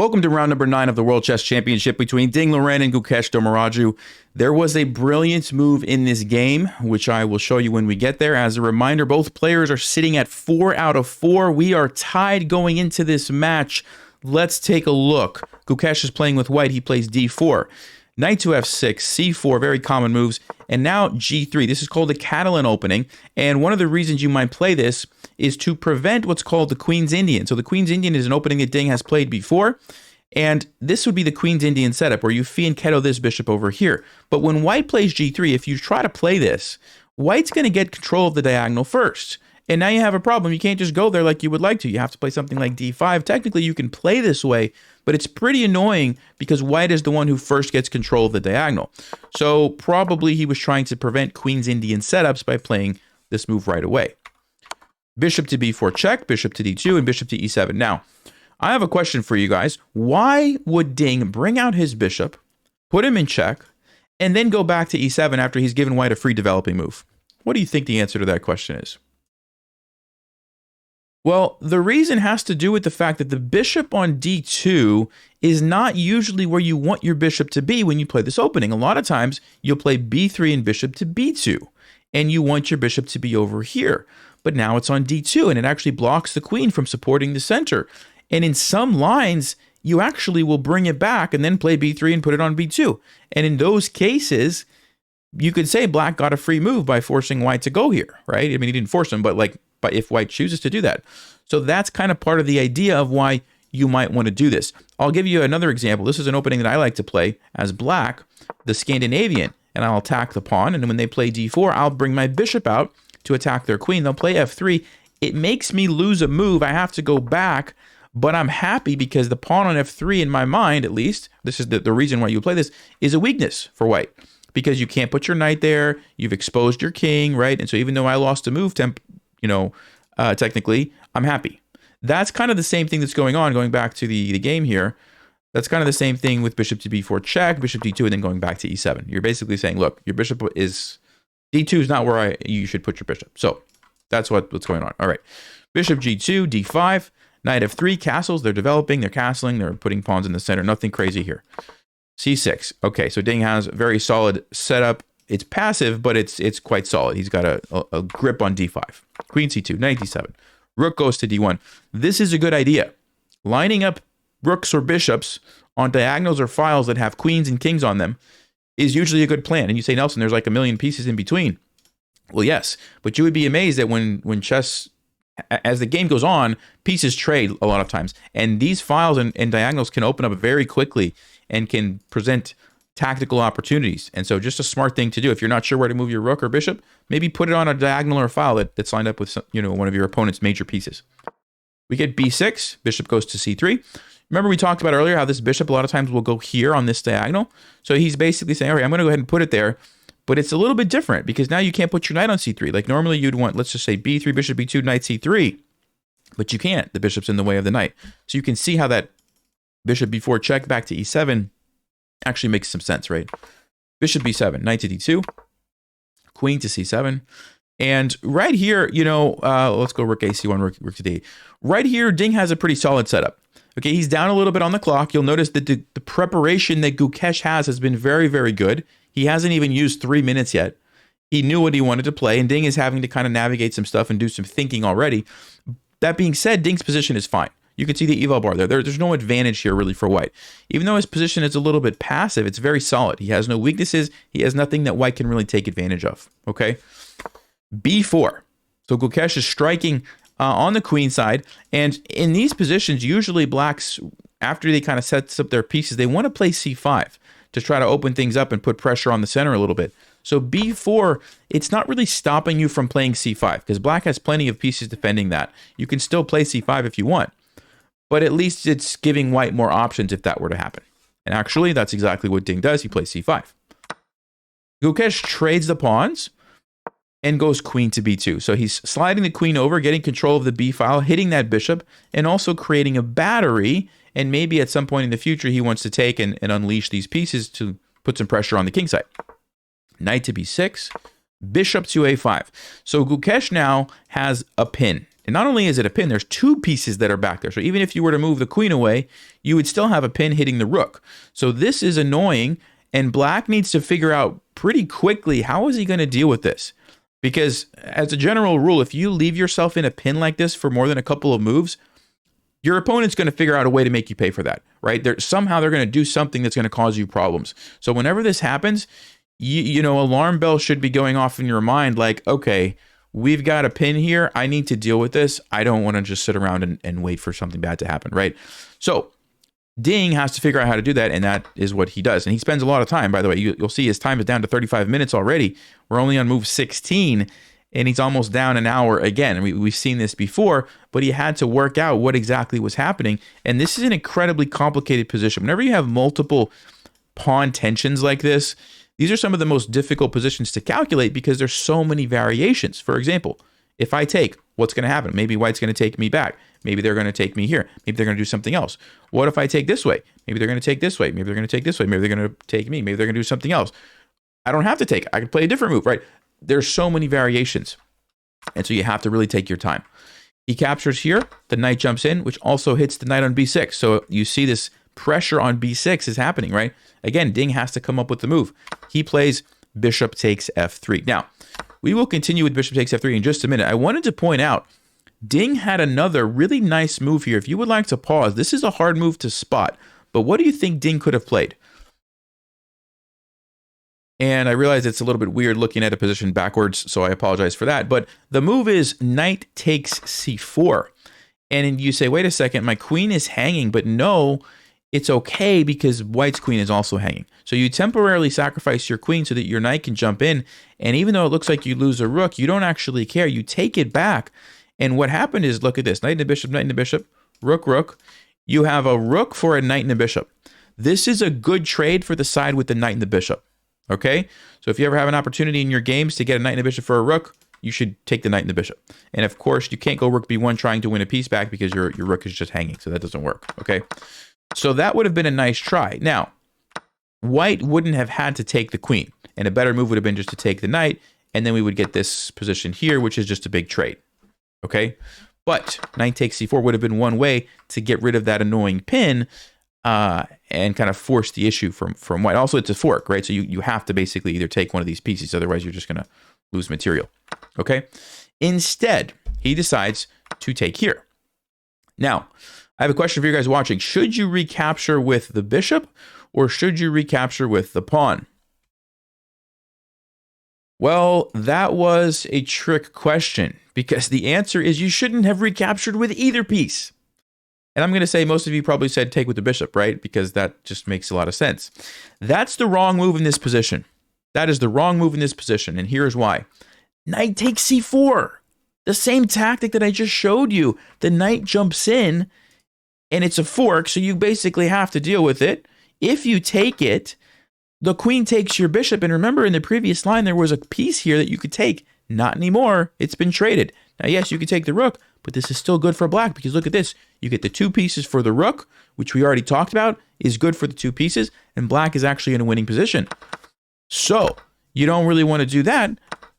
Welcome to round number 9 of the World Chess Championship between Ding Liren and Gukesh Dommaraju. There was a brilliant move in this game, which I will show you when we get there. As a reminder, both players are sitting at 4 out of 4. We are tied going into this match. Let's take a look. Gukesh is playing with white. He plays d4. Knight to f6, c4, very common moves, and now g3. This is called the Catalan opening, and one of the reasons you might play this is to prevent what's called the Queen's Indian. So the Queen's Indian is an opening that Ding has played before, and this would be the Queen's Indian setup, where you fianchetto this bishop over here. But when white plays g3, if you try to play this, white's going to get control of the diagonal first. And now you have a problem. You can't just go there like you would like to. You have to play something like d5. Technically, you can play this way, but it's pretty annoying because white is the one who first gets control of the diagonal. So probably he was trying to prevent Queen's Indian setups by playing this move right away. Bishop to b4 check, bishop to d2, and bishop to e7. Now, I have a question for you guys. Why would Ding bring out his bishop, put him in check, and then go back to e7 after he's given white a free developing move? What do you think the answer to that question is? Well, the reason has to do with the fact that the bishop on d2 is not usually where you want your bishop to be when you play this opening. A lot of times, you'll play b3 and bishop to b2, and you want your bishop to be over here. But now it's on d2, and it actually blocks the queen from supporting the center. And in some lines, you actually will bring it back and then play b3 and put it on b2. And in those cases, you could say black got a free move by forcing white to go here, right? I mean, he didn't force him, but if white chooses to do that. So that's kind of part of the idea of why you might want to do this. I'll give you another example. This is an opening that I like to play as black, the Scandinavian, and I'll attack the pawn. And when they play d4, I'll bring my bishop out to attack their queen. They'll play f3. It makes me lose a move. I have to go back, but I'm happy because the pawn on f3, in my mind at least, this is the reason why you play this, is a weakness for white. Because you can't put your knight there, you've exposed your king, right? And so even though I lost a move technically, I'm happy. That's kind of the same thing that's going on, going back to the game here. That's kind of the same thing with bishop to b4 check, bishop d2, and then going back to e7. You're basically saying, look, your bishop is, d2 is not where you should put your bishop. So that's what's going on. All right, bishop g2, d5, knight f3, castles, they're developing, they're castling, they're putting pawns in the center, nothing crazy here. c6, okay, so Ding has a very solid setup. It's passive, but it's quite solid. He's got a grip on d5. Queen c2, knight d7. Rook goes to d1. This is a good idea. Lining up rooks or bishops on diagonals or files that have queens and kings on them is usually a good plan. And you say, Nelson, there's like a million pieces in between. Well, yes, but you would be amazed that when chess, as the game goes on, pieces trade a lot of times. And these files and diagonals can open up very quickly and can present tactical opportunities. And so just a smart thing to do. If you're not sure where to move your rook or bishop, maybe put it on a diagonal or a file that's lined up with one of your opponent's major pieces. We get b6, bishop goes to c3. Remember we talked about earlier how this bishop a lot of times will go here on this diagonal. So he's basically saying, all right, I'm going to go ahead and put it there. But it's a little bit different because now you can't put your knight on c3. Like normally you'd want, let's just say b3, bishop b2, knight c3. But you can't. The bishop's in the way of the knight. So you can see how that bishop b4 check back to e7 actually makes some sense, right? Bishop b7, knight to d2, queen to c7. And right here, let's go rook ac1, rook to d8. Right here, Ding has a pretty solid setup. Okay, he's down a little bit on the clock. You'll notice that the preparation that Gukesh has been very, very good. He hasn't even used 3 minutes yet. He knew what he wanted to play, and Ding is having to kind of navigate some stuff and do some thinking already. That being said, Ding's position is fine. You can see the eval bar there. There's no advantage here really for white. Even though his position is a little bit passive, it's very solid. He has no weaknesses. He has nothing that white can really take advantage of. Okay, b4. So Gukesh is striking on the queen side. And in these positions, usually blacks, after they kind of set up their pieces, they want to play c5 to try to open things up and put pressure on the center a little bit. So b4, it's not really stopping you from playing c5 because black has plenty of pieces defending that. You can still play c5 if you want. But at least it's giving white more options if that were to happen. And actually, that's exactly what Ding does. He plays c5. Gukesh trades the pawns and goes queen to b2. So he's sliding the queen over, getting control of the b file, hitting that bishop, and also creating a battery. And maybe at some point in the future, he wants to take and unleash these pieces to put some pressure on the king side. Knight to b6, bishop to a5. So Gukesh now has a pin. And not only is it a pin, there's two pieces that are back there. So even if you were to move the queen away, you would still have a pin hitting the rook. So this is annoying, and black needs to figure out pretty quickly how is he going to deal with this. Because as a general rule, if you leave yourself in a pin like this for more than a couple of moves, your opponent's going to figure out a way to make you pay for that, right? Somehow they're going to do something that's going to cause you problems. So whenever this happens, you know, alarm bells should be going off in your mind like, okay, we've got a pin here. I need to deal with this. I don't want to just sit around and wait for something bad to happen, right? So Ding has to figure out how to do that, and that is what he does. And he spends a lot of time, by the way. You'll see his time is down to 35 minutes already. We're only on move 16, and he's almost down an hour again. And we've seen this before, but he had to work out what exactly was happening. And this is an incredibly complicated position. Whenever you have multiple pawn tensions like this, these are some of the most difficult positions to calculate because there's so many variations. For example, if I take, what's going to happen? Maybe white's going to take me back. Maybe they're going to take me here. Maybe they're going to do something else. What if I take this way? Maybe they're going to take this way. Maybe they're going to take this way. Maybe they're going to take me. Maybe they're going to do something else. I don't have to take. I can play a different move, right? There's so many variations. And so you have to really take your time. He captures here. The knight jumps in, which also hits the knight on b6. So you see this pressure on b6 is happening, right? Again, Ding has to come up with the move. He plays bishop takes f3. Now, we will continue with bishop takes f3 in just a minute. I wanted to point out, Ding had another really nice move here. If you would like to pause, this is a hard move to spot. But what do you think Ding could have played? And I realize it's a little bit weird looking at a position backwards, so I apologize for that. But the move is knight takes c4. And you say, wait a second, my queen is hanging. But no, it's okay because white's queen is also hanging. So you temporarily sacrifice your queen so that your knight can jump in. And even though it looks like you lose a rook, you don't actually care. You take it back. And what happened is, look at this. Knight and a bishop, knight and a bishop, rook, rook. You have a rook for a knight and a bishop. This is a good trade for the side with the knight and the bishop. Okay? So if you ever have an opportunity in your games to get a knight and a bishop for a rook, you should take the knight and the bishop. And of course, you can't go rook b1 trying to win a piece back because your rook is just hanging. So that doesn't work. Okay? So that would have been a nice try. Now, white wouldn't have had to take the queen. And a better move would have been just to take the knight. And then we would get this position here, which is just a big trade. Okay? But knight takes c4 would have been one way to get rid of that annoying pin and kind of force the issue from white. Also, it's a fork, right? So you have to basically either take one of these pieces. Otherwise, you're just going to lose material. Okay? Instead, he decides to take here. Now, I have a question for you guys watching. Should you recapture with the bishop or should you recapture with the pawn? Well, that was a trick question because the answer is you shouldn't have recaptured with either piece. And I'm going to say most of you probably said take with the bishop, right? Because that just makes a lot of sense. That's the wrong move in this position. That is the wrong move in this position, and here's why. Knight takes c4. The same tactic that I just showed you. The knight jumps in, and it's a fork, so you basically have to deal with it. If you take it, the queen takes your bishop, and remember in the previous line there was a piece here that you could take. Not anymore. It's been traded. Now, yes, you could take the rook, but this is still good for black because look at this. You get the two pieces for the rook, which we already talked about, is good for the two pieces, and black is actually in a winning position. So, you don't really want to do that.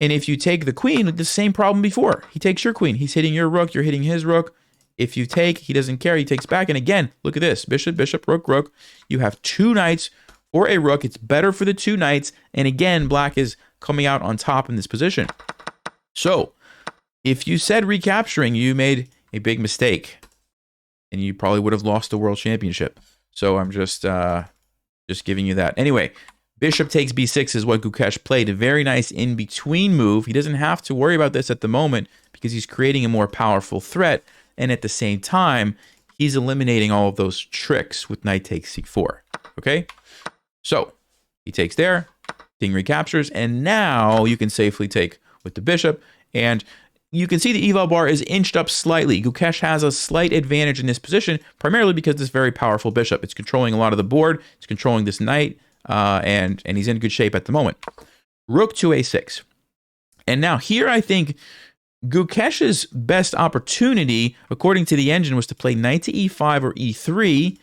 And if you take the queen, the same problem before. He takes your queen. He's hitting your rook. You're hitting his rook. If you take, he doesn't care. He takes back. And again, look at this. Bishop, bishop, rook, rook. You have two knights or a rook. It's better for the two knights. And again, black is coming out on top in this position. So, if you said recapturing, you made a big mistake. And you probably would have lost the world championship. So I'm just giving you that. Anyway, bishop takes b6 is what Gukesh played. A very nice in-between move. He doesn't have to worry about this at the moment because he's creating a more powerful threat. And at the same time, he's eliminating all of those tricks with knight takes c4. Okay? So, he takes there. Ding recaptures. And now you can safely take with the bishop. And you can see the eval bar is inched up slightly. Gukesh has a slight advantage in this position, primarily because this very powerful bishop. It's controlling a lot of the board. It's controlling this knight. And he's in good shape at the moment. Rook to a6. And now here I think Gukesh's best opportunity, according to the engine, was to play knight to e5 or e3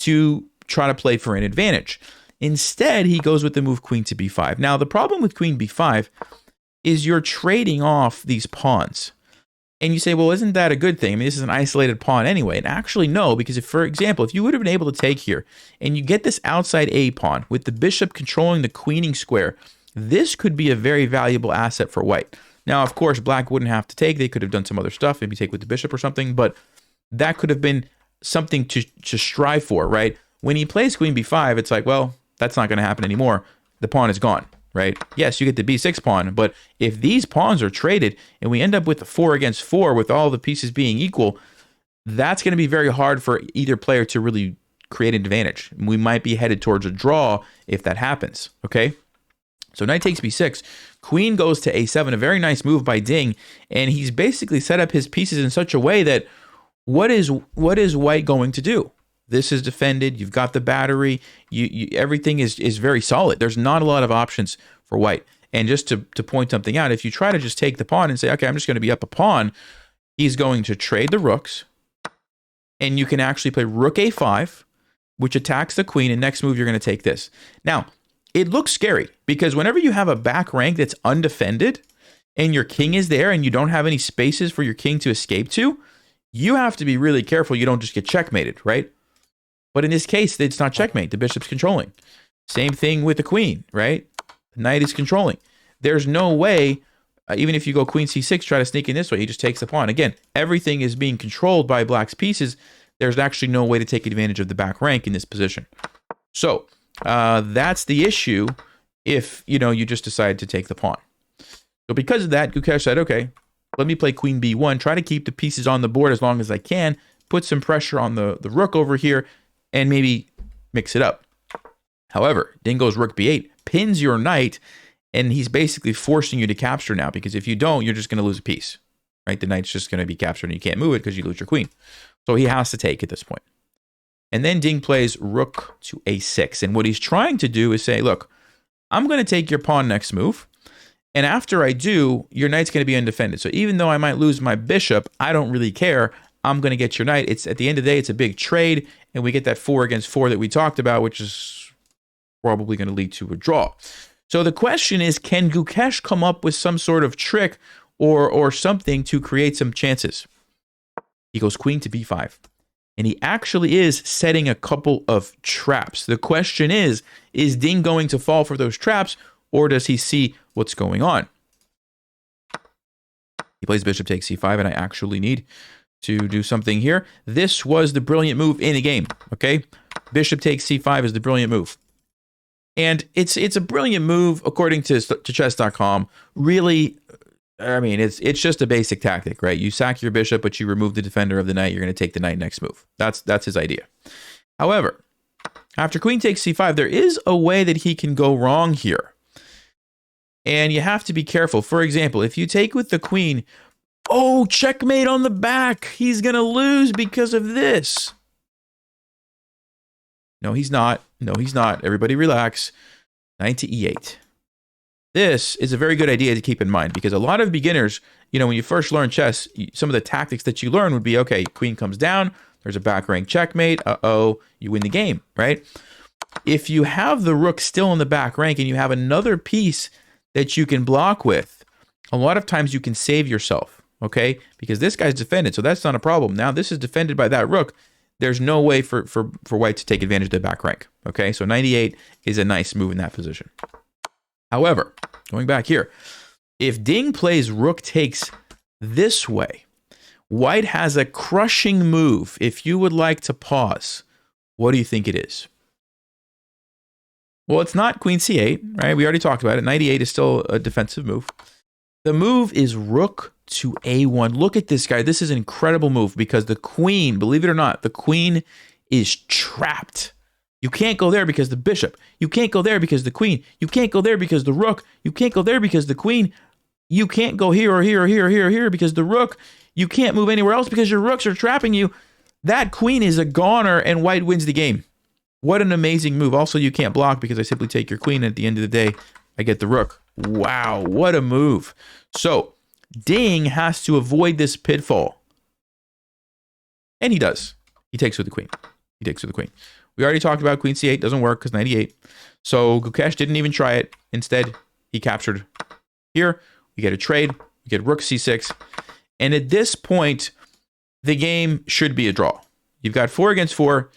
to try to play for an advantage. Instead, he goes with the move queen to b5. Now, the problem with queen b5 is you're trading off these pawns. And you say, well, isn't that a good thing? I mean, this is an isolated pawn anyway. And actually, no, because if, for example, if you would have been able to take here and you get this outside A pawn with the bishop controlling the queening square, this could be a very valuable asset for white. Now, of course, black wouldn't have to take. They could have done some other stuff, maybe take with the bishop or something, but that could have been something to strive for, right? When he plays queen b5, it's like, well, that's not going to happen anymore. The pawn is gone, right? Yes, you get the b6 pawn, but if these pawns are traded and we end up with a 4 against 4 with all the pieces being equal, that's going to be very hard for either player to really create an advantage. We might be headed towards a draw if that happens, okay? So knight takes b6, queen goes to a7, a very nice move by Ding, and he's basically set up his pieces in such a way that what is white going to do? This is defended, you've got the battery, everything is very solid. There's not a lot of options for white. And just to point something out, if you try to just take the pawn and say, okay, I'm just going to be up a pawn, he's going to trade the rooks, and you can actually play rook a5, which attacks the queen, and next move you're going to take this. Now, it looks scary because whenever you have a back rank that's undefended and your king is there and you don't have any spaces for your king to escape to, you have to be really careful you don't just get checkmated, right? But in this case, it's not checkmate. The bishop's controlling. Same thing with the queen, right? The knight is controlling. There's no way, even if you go queen c6, try to sneak in this way, he just takes the pawn. Again, everything is being controlled by black's pieces. There's actually no way to take advantage of the back rank in this position. So that's the issue if, you just decide to take the pawn. So because of that, Gukesh said, okay, let me play queen b1, try to keep the pieces on the board as long as I can, put some pressure on the rook over here, and maybe mix it up. However, Ding goes rook b8, pins your knight, and he's basically forcing you to capture now, because if you don't, you're just going to lose a piece, right? The knight's just going to be captured, and you can't move it because you lose your queen. So he has to take at this point. And then Ding plays rook to a6, and what he's trying to do is say, look, I'm going to take your pawn next move, and after I do, your knight's going to be undefended. So even though I might lose my bishop, I don't really care. I'm going to get your knight. It's at the end of the day, it's a big trade, and we get that 4 against 4 that we talked about, which is probably going to lead to a draw. So the question is, can Gukesh come up with some sort of trick or something to create some chances? He goes queen to b5, and he actually is setting a couple of traps. The question is Ding going to fall for those traps, or does he see what's going on? He plays bishop takes c5, and I actually need to do something here. This was the brilliant move in the game, okay? Bishop takes c5 is the brilliant move. And it's a brilliant move according to chess.com. Really, I mean, it's just a basic tactic, right? You sack your bishop, but you remove the defender of the knight. You're going to take the knight next move. That's his idea. However, after queen takes c5, there is a way that he can go wrong here. And you have to be careful. For example, if you take with the queen, oh, checkmate on the back. He's going to lose because of this. No, he's not. No, he's not. Everybody relax. Knight to e8. This is a very good idea to keep in mind because a lot of beginners, when you first learn chess, some of the tactics that you learn would be, okay, queen comes down, there's a back rank checkmate, uh-oh, you win the game, right? If you have the rook still in the back rank and you have another piece that you can block with, a lot of times you can save yourself, okay? Because this guy's defended, so that's not a problem. Now this is defended by that rook. There's no way for white to take advantage of the back rank, okay? So 98 is a nice move in that position. However, going back here, if Ding plays rook takes this way, white has a crushing move. If you would like to pause, what do you think it is? Well, it's not queen c8, right? We already talked about it. 98 is still a defensive move. The move is rook to a1. Look at this guy. This is an incredible move because the queen, believe it or not, the queen is trapped. You can't go there because the bishop. You can't go there because the queen. You can't go there because the rook. You can't go there because the queen. You can't go here or here or here or here or here because the rook. You can't move anywhere else because your rooks are trapping you. That queen is a goner and white wins the game. What an amazing move. Also, you can't block because I simply take your queen. At the end of the day, I get the rook. Wow, what a move. So, Ding has to avoid this pitfall. And he does. He takes with the queen. He takes with the queen. We already talked about queen c8. Doesn't work because 98. So, Gukesh didn't even try it. Instead, he captured here. We get a trade. We get rook c6. And at this point, the game should be a draw. You've got 4 against 4.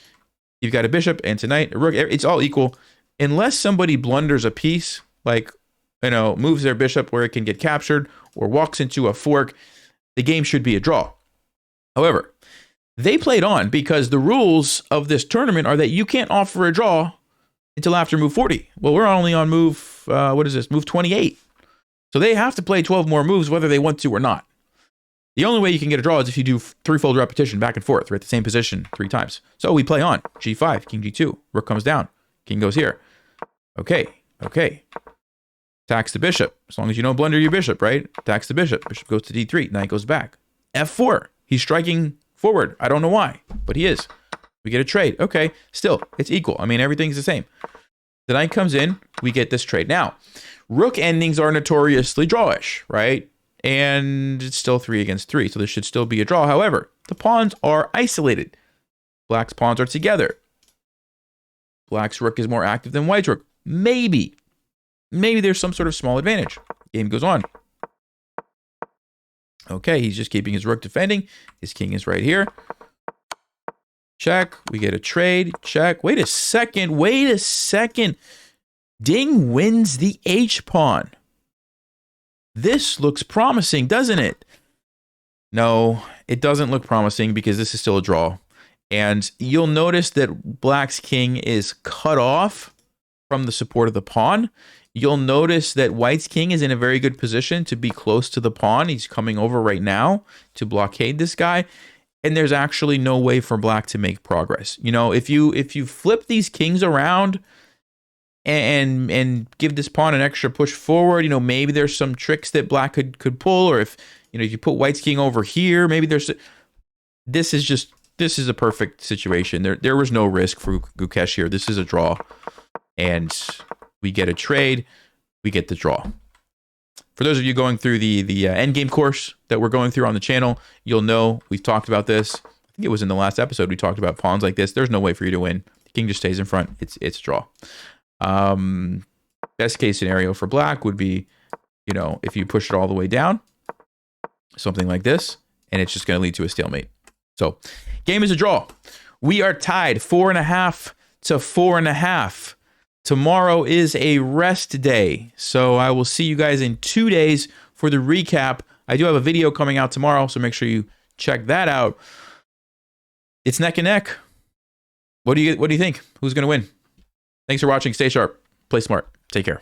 You've got a bishop and tonight a rook. It's all equal. Unless somebody blunders a piece, like, moves their bishop where it can get captured or walks into a fork, the game should be a draw. However, they played on because the rules of this tournament are that you can't offer a draw until after move 40. Well, we're only on move, move 28. So they have to play 12 more moves whether they want to or not. The only way you can get a draw is if you do threefold repetition back and forth. We're at the same position 3 times. So we play on. G5, king G2, rook comes down, king goes here. Okay. Attacks the bishop. As long as you don't blunder your bishop, right? Attacks the bishop. Bishop goes to D3, knight goes back. F4, he's striking forward. I don't know why, but he is. We get a trade. Okay, still, it's equal. I mean, everything's the same. The knight comes in, we get this trade. Now, rook endings are notoriously drawish, right? And it's still 3 against 3, so this should still be a draw. However, the pawns are isolated. Black's pawns are together. Black's rook is more active than white's rook. Maybe there's some sort of small advantage. Game goes on. Okay, he's just keeping his rook defending. His king is right here. Check. We get a trade. Check. Wait a second. Ding wins the H-pawn. This looks promising, doesn't it? No, it doesn't look promising because this is still a draw. And you'll notice that Black's king is cut off from the support of the pawn. You'll notice that White's king is in a very good position to be close to the pawn. He's coming over right now to blockade this guy. And there's actually no way for Black to make progress. If you flip these kings around and give this pawn an extra push forward, maybe there's some tricks that Black could pull, or if you put White's king over here, maybe this is a perfect situation. There was no risk for Gukesh here. This is a draw, and we get a trade. We get the draw. For those of you going through the endgame course that we're going through on the channel, you'll know we've talked about this. I think it was in the last episode we talked about pawns like this. There's no way for you to win. The king just stays in front. It's a draw. Best case scenario for Black would be, if you push it all the way down, something like this, and it's just going to lead to a stalemate. So, game is a draw. We are tied 4.5 to 4.5. Tomorrow is a rest day, so I will see you guys in 2 days for the recap. I do have a video coming out tomorrow, so make sure you check that out. It's neck and neck. What do you think? Who's going to win? Thanks for watching. Stay sharp. Play smart. Take care.